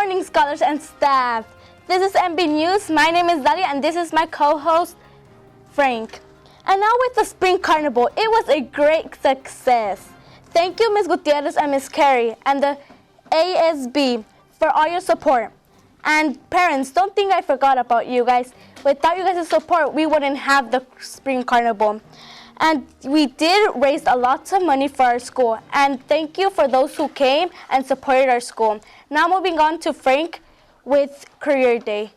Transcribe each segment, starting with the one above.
morning, scholars and staff. This is MB News. My name is Dalia, and this is my co-host, Frank. And now with the Spring Carnival, it was a great success. Thank you, Ms. Gutierrez and Ms. Carey, and the ASB for all your support. And parents, don't think I forgot about you guys. Without you guys' support, we wouldn't have the Spring Carnival. And we did raise a lot of money for our school. And thank you for those who came and supported our school. Now moving on to Frank with Career Day.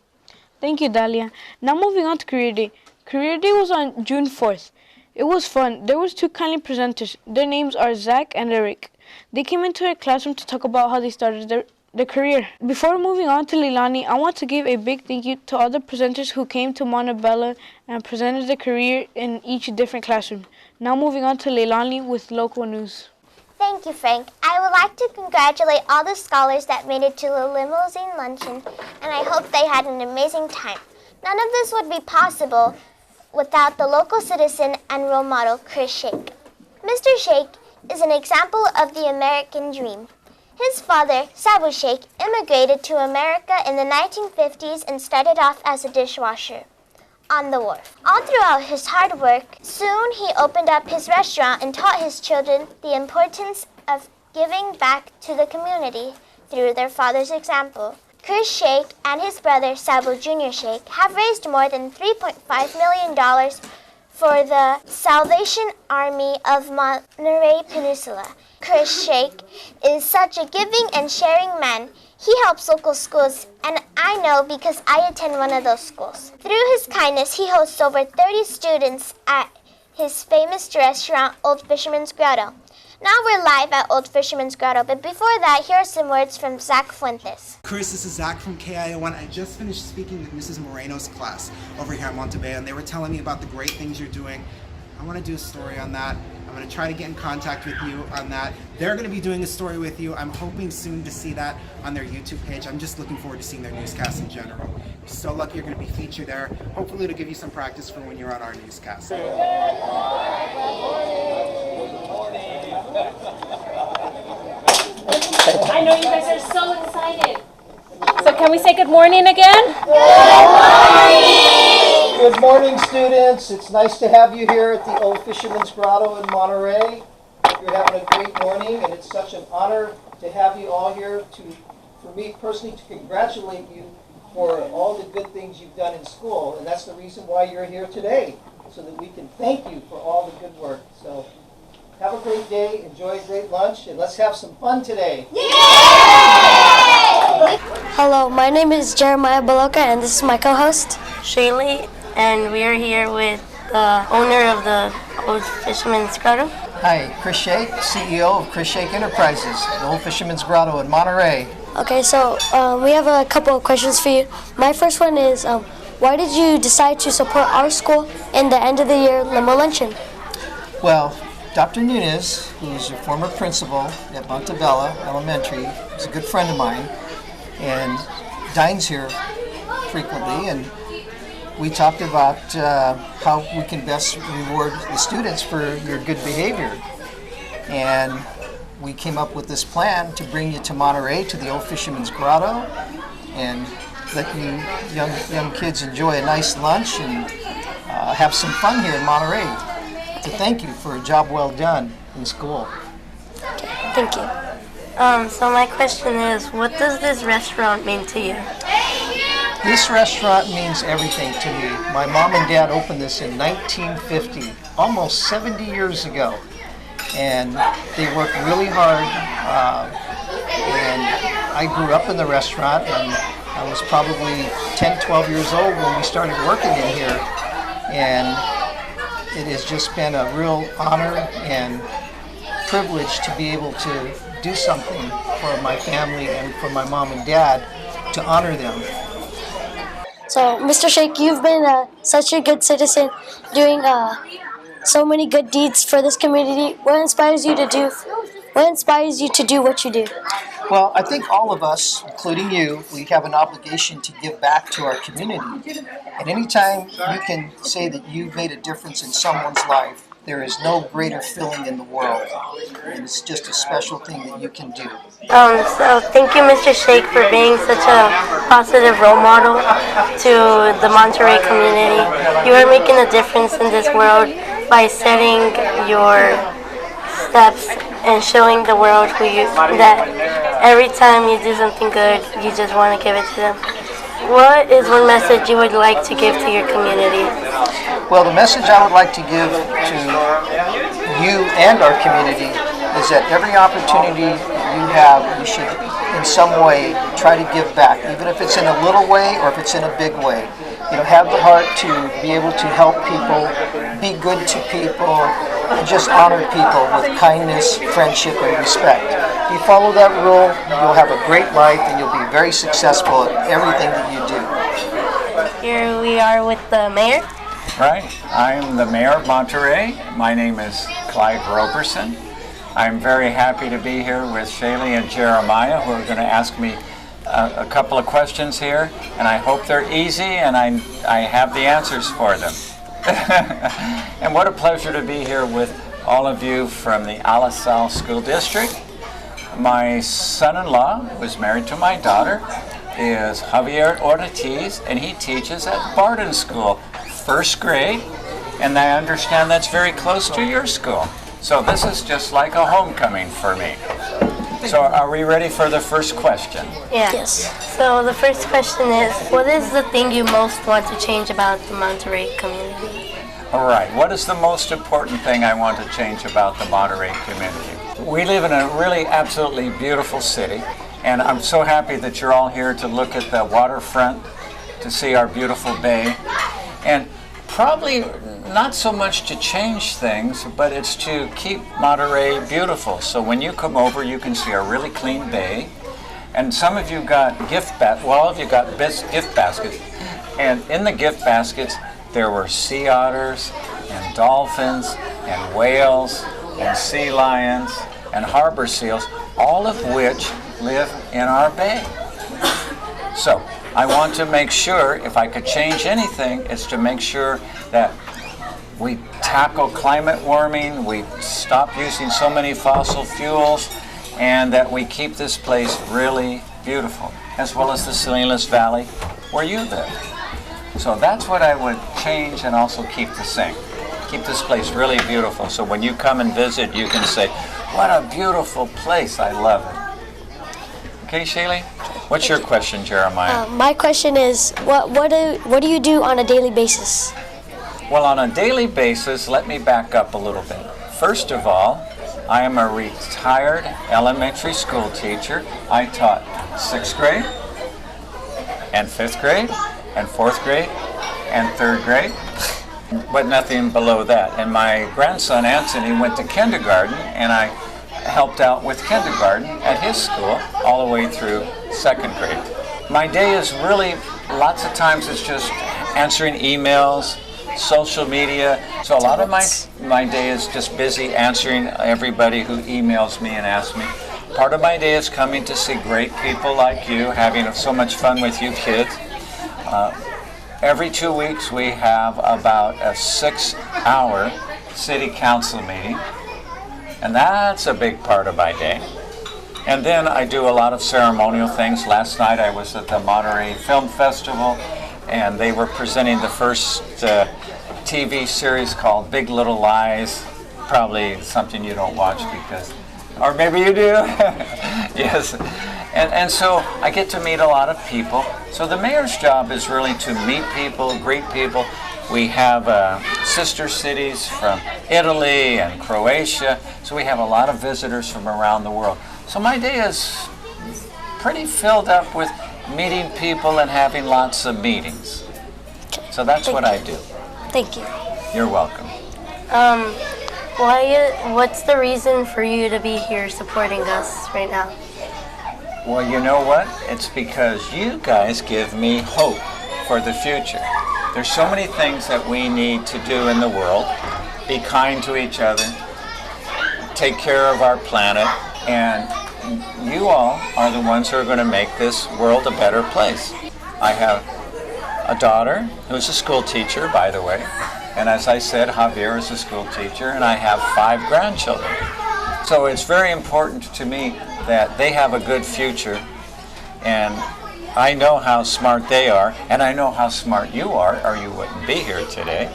Thank you, Dalia. Now moving on to Career Day. Career Day was on June 4th. It was fun. There was two kindly presenters. Their names are Zak and Eric. They came into our classroom to talk about how they started their career. Before moving on to Leilani, I want to give a big thank you to all the presenters who came to Montebello and presented their career in each different classroom. Now moving on to Leilani with local news. Thank you, Frank. I would like to congratulate all the scholars that made it to the limousine luncheon, and I hope they had an amazing time. None of this would be possible without the local citizen and role model, Chris Sheikh. Mr. Sheikh is an example of the American dream. His father, Sabu Sheikh, immigrated to America in the 1950s and started off as a dishwasher on the wharf. All throughout his hard work, soon he opened up his restaurant and taught his children the importance of giving back to the community through their father's example. Chris Sheikh and his brother, Sabu Jr. Sheikh, have raised more than $3.5 million for the Salvation Army of Monterey Peninsula. Chris Sheikh is such a giving and sharing man. He helps local schools, and I know because I attend one of those schools. Through his kindness, he hosts over 30 students at his famous restaurant, Old Fisherman's Grotto. Now we're live at Old Fisherman's Grotto, but before that, here are some words from Zak Fuentes. Chris, this is Zak from KIO1. I just finished speaking with Mrs. Moreno's class over here at Monterey, and they were telling me about the great things you're doing. I want to do a story on that. I'm going to try to get in contact with you on that. They're going to be doing a story with you. I'm hoping soon to see that on their YouTube page. I'm just looking forward to seeing their newscast in general. You're so lucky you're going to be featured there. Hopefully it'll give you some practice for when you're on our newscast. I know you guys are so excited. So can we say good morning again? Good morning, students. It's nice to have you here at the Old Fisherman's Grotto in Monterey. You're having a great morning, and it's such an honor to have you all here for me personally, to congratulate you for all the good things you've done in school. And that's the reason why you're here today, so that we can thank you for all the good work. So have a great day, enjoy a great lunch, and let's have some fun today. Yay! Hello, my name is Jeremiah Baloka, and this is my co-host, Shaylee, and we are here with the owner of the Old Fisherman's Grotto. Hi, Chris Sheikh, CEO of Chris Sheikh Enterprises, the Old Fisherman's Grotto in Monterey. Okay, so we have a couple of questions for you. My first one is, why did you decide to support our school in the end of the year limo luncheon? Well, Dr. Nunez, who's a former principal at Montebello Elementary, is a good friend of mine and dines here frequently, and we talked about how we can best reward the students for your good behavior. And we came up with this plan to bring you to Monterey, to the Old Fisherman's Grotto, and let you young kids enjoy a nice lunch and have some fun here in Monterey. To thank you for a job well done in school. Okay, thank you. So my question is, what does this restaurant mean to you? This restaurant means everything to me. My mom and dad opened this in 1950, almost 70 years ago. And they worked really hard. And I grew up in the restaurant, and I was probably 10, 12 years old when we started working in here. And it has just been a real honor and privilege to be able to do something for my family and for my mom and dad to honor them. So, Mr. Sheikh, you've been such a good citizen, doing so many good deeds for this community. What inspires you to do what you do? Well, I think all of us, including you, we have an obligation to give back to our community. And anytime you can say that you've made a difference in someone's life, there is no greater feeling in the world. And it's just a special thing that you can do. So thank you, Mr. Sheikh, for being such a positive role model to the Monterey community. You are making a difference in this world by setting your steps and showing the world that every time you do something good, you just want to give it to them. What is one message you would like to give to your community? Well, the message I would like to give to you and our community is that every opportunity you have, you should in some way try to give back, even if it's in a little way or if it's in a big way. You know, have the heart to be able to help people, be good to people, and just honor people with kindness, friendship, and respect. If you follow that rule, you'll have a great life and you'll be very successful at everything that you do. Here we are with the mayor. Right. I'm the mayor of Monterey. My name is Clyde Roberson. I'm very happy to be here with Shaylee and Jeremiah, who are going to ask me a couple of questions here, and I hope they're easy and I have the answers for them. And what a pleasure to be here with all of you from the Alisal School District. My son-in-law, who is married to my daughter, is Javier Ortiz, and he teaches at Barden School, first grade, and I understand that's very close to your school. So this is just like a homecoming for me. So are we ready for the first question? Yeah. Yes. So the first question is, what is the thing you most want to change about the Monterey community? All right. What is the most important thing I want to change about the Monterey community? We live in a really absolutely beautiful city, and I'm so happy that you're all here to look at the waterfront, to see our beautiful bay, and probably not so much to change things, but it's to keep Monterey beautiful. So when you come over, you can see a really clean bay, and some of you got gift baskets, and in the gift baskets there were sea otters and dolphins and whales and sea lions and harbor seals, all of which live in our bay. So I want to make sure, if I could change anything, it's to make sure that we tackle climate warming, we stop using so many fossil fuels, and that we keep this place really beautiful, as well as the Salinas Valley where you live. So that's what I would change and also keep the same. Keep this place really beautiful, so when you come and visit, you can say, what a beautiful place, I love it. Okay, Shaylee? What's your question, Jeremiah? My question is, what do you do on a daily basis? Well, on a daily basis, let me back up a little bit. First of all, I am a retired elementary school teacher. I taught 6th grade, and 5th grade, and 4th grade, and 3rd grade, but nothing below that. And my grandson, Anthony, went to kindergarten, and I helped out with kindergarten at his school all the way through 2nd grade. My day is really, lots of times it's just answering emails, social media. So a lot of my day is just busy answering everybody who emails me and asks me. Part of my day is coming to see great people like you, having so much fun with you kids. Every 2 weeks we have about a 6-hour city council meeting, and that's a big part of my day. And then I do a lot of ceremonial things. Last night I was at the Monterey Film Festival, and they were presenting the first TV series called Big Little Lies. Probably something you don't watch because, or maybe you do. Yes. And so I get to meet a lot of people. So the mayor's job is really to meet people, greet people. We have sister cities from Italy and Croatia, so we have a lot of visitors from around the world. So my day is pretty filled up with meeting people and having lots of meetings. So that's what I do. Thank you. You're welcome. What's the reason for you to be here supporting us right now? Well, you know what? It's because you guys give me hope for the future. There's so many things that we need to do in the world. Be kind to each other, take care of our planet, and you all are the ones who are going to make this world a better place. I have a daughter who's a school teacher, by the way, And as I said, Javier is a school teacher, and I have 5 grandchildren. So it's very important to me that they have a good future, and I know how smart they are, and I know how smart you are, or you wouldn't be here today.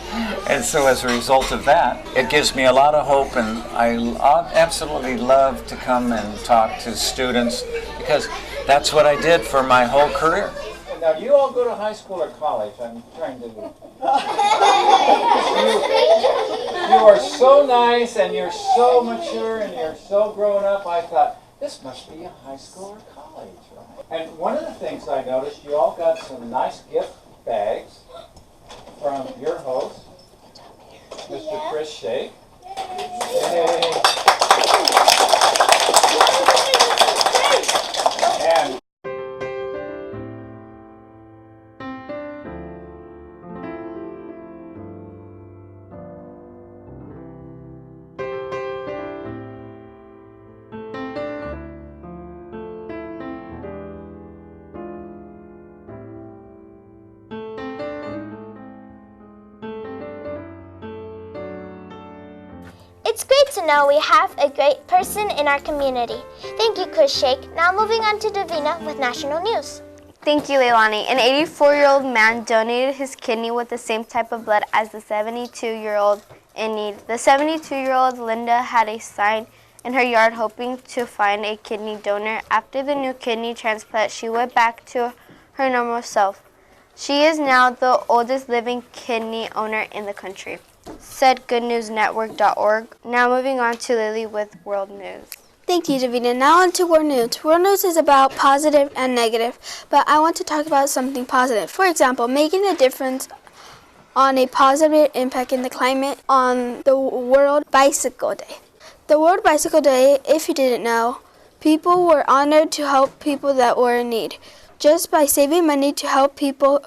And so as a result of that, it gives me a lot of hope, and I absolutely love to come and talk to students, because that's what I did for my whole career. Now, do you all go to high school or college? I'm trying to... You are so nice, and you're so mature, and you're so grown up. I thought, this must be a high school or college, right? And one of the things I noticed, you all got some nice gift bags from your host, Mr. Chris Sheikh. And It's great to know we have a great person in our community. Thank you, Chris Sheikh. Now moving on to Davina with national news. Thank you, Leilani. An 84-year-old man donated his kidney with the same type of blood as the 72-year-old in need. The 72-year-old Linda had a sign in her yard hoping to find a kidney donor. After the new kidney transplant, she went back to her normal self. She is now the oldest living kidney owner in the country, said goodnewsnetwork.org. Now moving on to Lily with world news. Thank you, Davina. Now on to world news. World news is about positive and negative, but I want to talk about something positive. For example, making a difference on a positive impact in the climate on the World Bicycle Day. The World Bicycle Day, if you didn't know, people were honored to help people that were in need, just by saving money to help people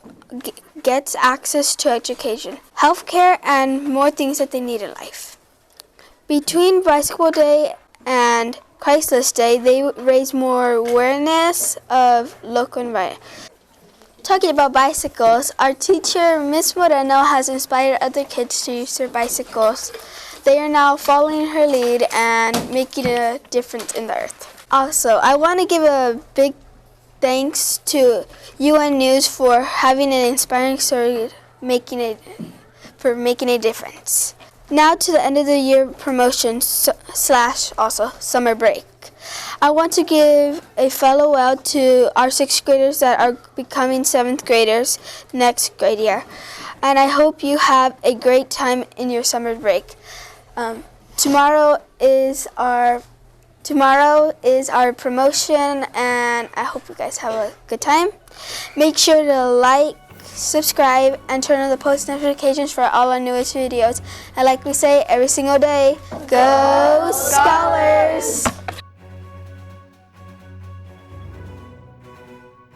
get access to education, healthcare, and more things that they need in life. Between Bicycle Day and Christless Day, they raise more awareness of local environment. Talking about bicycles, our teacher, Miss Moreno, has inspired other kids to use their bicycles. They are now following her lead and making a difference in the earth. Also, I want to give a big thanks to UN News for having an inspiring story making a difference. Now to the end of the year promotion / also summer break. I want to give a farewell to our 6th graders that are becoming 7th graders next grade year. And I hope you have a great time in your summer break. Tomorrow is our promotion, and I hope you guys have a good time. Make sure to like, subscribe, and turn on the post notifications for all our newest videos. And like we say every single day, go